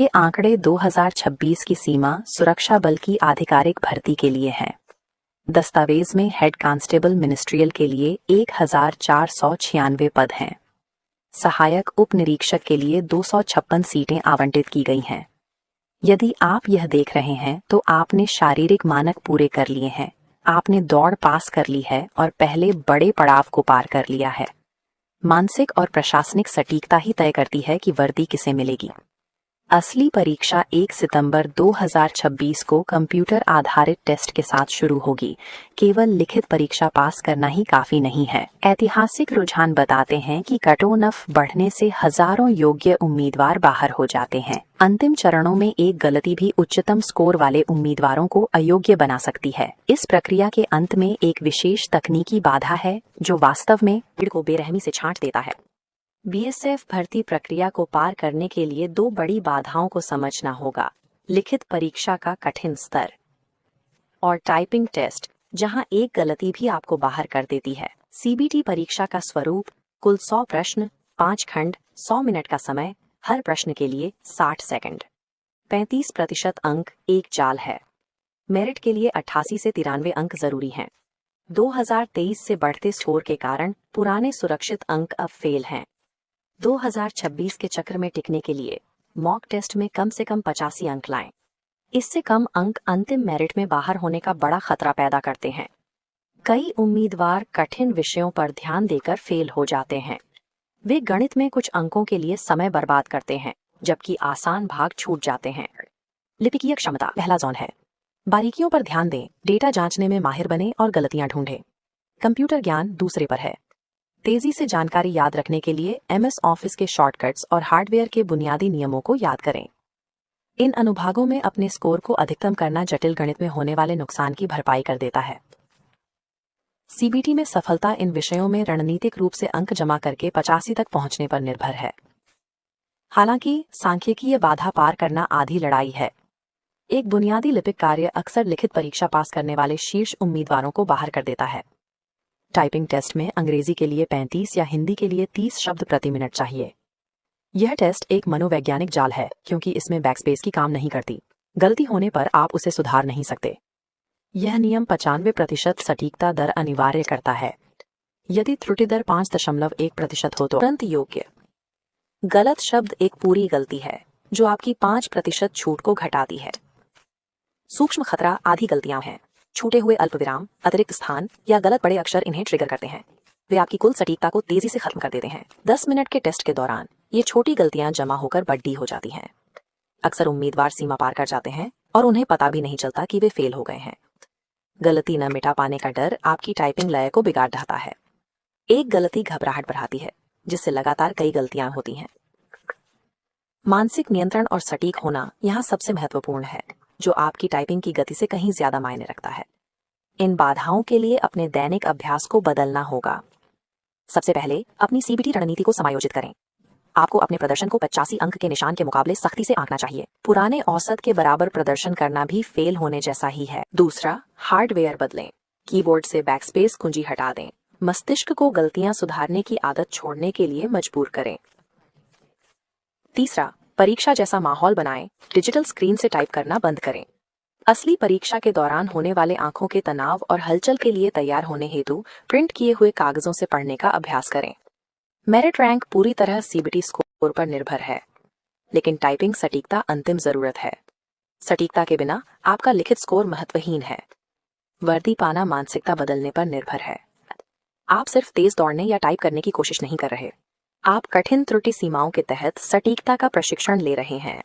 ये आंकड़े 2026 की सीमा सुरक्षा बल की आधिकारिक भर्ती के लिए हैं। दस्तावेज में हेड कांस्टेबल मिनिस्ट्रियल के लिए 1496 पद हैं। सहायक उप निरीक्षक के लिए 256 सीटें आवंटित की गई हैं। यदि आप यह देख रहे हैं तो आपने शारीरिक मानक पूरे कर लिए हैं, आपने दौड़ पास कर ली है और पहले बड़े पड़ाव को पार कर लिया है। मानसिक और प्रशासनिक सटीकता ही तय करती है कि वर्दी किसे मिलेगी। असली परीक्षा 1 सितंबर 2026 को कंप्यूटर आधारित टेस्ट के साथ शुरू होगी। केवल लिखित परीक्षा पास करना ही काफी नहीं है। ऐतिहासिक रुझान बताते हैं कि कटऑफ बढ़ने से हजारों योग्य उम्मीदवार बाहर हो जाते हैं। अंतिम चरणों में एक गलती भी उच्चतम स्कोर वाले उम्मीदवारों को अयोग्य बना सकती है। इस प्रक्रिया के अंत में एक विशेष तकनीकी बाधा है जो वास्तव में भीड़ को बेरहमी से छांट देता है। बीएसएफ भर्ती प्रक्रिया को पार करने के लिए 2 बड़ी बाधाओं को समझना होगा: लिखित परीक्षा का कठिन स्तर और टाइपिंग टेस्ट, जहां एक गलती भी आपको बाहर कर देती है। सीबीटी परीक्षा का स्वरूप: कुल 100 प्रश्न, 5 खंड, 100 मिनट का समय, हर प्रश्न के लिए 60 सेकंड, 35% अंक एक चाल है। मेरिट के लिए 88 से 93 अंक जरूरी हैं। 2023 से बढ़ते स्कोर के कारण पुराने सुरक्षित अंक अब फेल हैं। 2026 के चक्र में टिकने के लिए मॉक टेस्ट में कम से कम 85 अंक लाएं। इससे कम अंक अंतिम मेरिट में बाहर होने का बड़ा खतरा पैदा करते हैं। कई उम्मीदवार कठिन विषयों पर ध्यान देकर फेल हो जाते हैं। वे गणित में कुछ अंकों के लिए समय बर्बाद करते हैं, जबकि आसान भाग छूट जाते हैं। लिपिकीय क्षमता पहला जोन है। बारीकियों पर ध्यान दें, डेटा जांचने में माहिर बने और गलतियां ढूंढें। कंप्यूटर ज्ञान दूसरे पर है। तेजी से जानकारी याद रखने के लिए एमएस ऑफिस के शॉर्टकट्स और हार्डवेयर के बुनियादी नियमों को याद करें। इन अनुभागों में अपने स्कोर को अधिकतम करना जटिल गणित में होने वाले नुकसान की भरपाई कर देता है। सीबीटी में सफलता इन विषयों में रणनीतिक रूप से अंक जमा करके 85 तक पहुंचने पर निर्भर है। हालांकि सांख्यिकीय बाधा पार करना आधी लड़ाई है। एक बुनियादी लिपिक कार्य अक्सर लिखित परीक्षा पास करने वाले शीर्ष उम्मीदवारों को बाहर कर देता है। टाइपिंग टेस्ट में अंग्रेजी के लिए 35 या हिंदी के लिए 30 शब्द प्रति मिनट चाहिए। यह टेस्ट एक मनोवैज्ञानिक जाल है, क्योंकि इसमें बैकस्पेस की काम नहीं करती। गलती होने पर आप उसे सुधार नहीं सकते। यह नियम 95% सटीकता दर अनिवार्य करता है। यदि त्रुटि दर 5.1% हो तो तुरंत योग्य। गलत शब्द एक पूरी गलती है जो आपकी 5% छूट को घटाती है। सूक्ष्म खतरा आधी गलतियां हैं। छूटे हुए अल्पविराम, अतिरिक्त स्थान या गलत बड़े अक्षर इन्हें ट्रिगर करते हैं। वे आपकी कुल सटीकता को तेजी से खत्म कर देते हैं। 10 मिनट के टेस्ट के दौरान ये छोटी गलतियां जमा होकर बड़ी हो जाती हैं। अक्सर उम्मीदवार सीमा पार कर जाते हैं और उन्हें पता भी नहीं चलता कि वे फेल हो गए हैं। गलती न मिटा पाने का डर आपकी टाइपिंग लय को बिगाड़ देता है। एक गलती घबराहट बढ़ाती है, जिससे लगातार कई गलतियां होती हैं। मानसिक नियंत्रण और सटीक होना यहाँ सबसे महत्वपूर्ण है, जो आपकी टाइपिंग की गति से कहीं ज्यादा मायने रखता है। इन बाधाओं के लिए अपने दैनिक अभ्यास को बदलना होगा। सबसे पहले अपनी सीबीटी रणनीति को समायोजित करें। आपको अपने प्रदर्शन को 85 अंक के निशान के मुकाबले सख्ती से आंकना चाहिए। पुराने औसत के बराबर प्रदर्शन करना भी फेल होने जैसा ही है। दूसरा, हार्डवेयर बदलें। कीबोर्ड से बैकस्पेस कुंजी हटा दें। मस्तिष्क को गलतियां सुधारने की आदत छोड़ने के लिए मजबूर करें। तीसरा, परीक्षा जैसा माहौल बनाएं। डिजिटल स्क्रीन से टाइप करना बंद करें। असली परीक्षा के दौरान होने वाले आंखों के तनाव और हलचल के लिए तैयार होने हेतु प्रिंट किए हुए कागजों से पढ़ने का अभ्यास करें। मेरिट रैंक पूरी तरह सीबीटी स्कोर पर निर्भर है, लेकिन टाइपिंग सटीकता अंतिम जरूरत है। सटीकता के बिना आपका लिखित स्कोर महत्वहीन है। वर्दी पाना मानसिकता बदलने पर निर्भर है। आप सिर्फ तेज दौड़ने या टाइप करने की कोशिश नहीं कर रहे, आप कठिन त्रुटि सीमाओं के तहत सटीकता का प्रशिक्षण ले रहे हैं।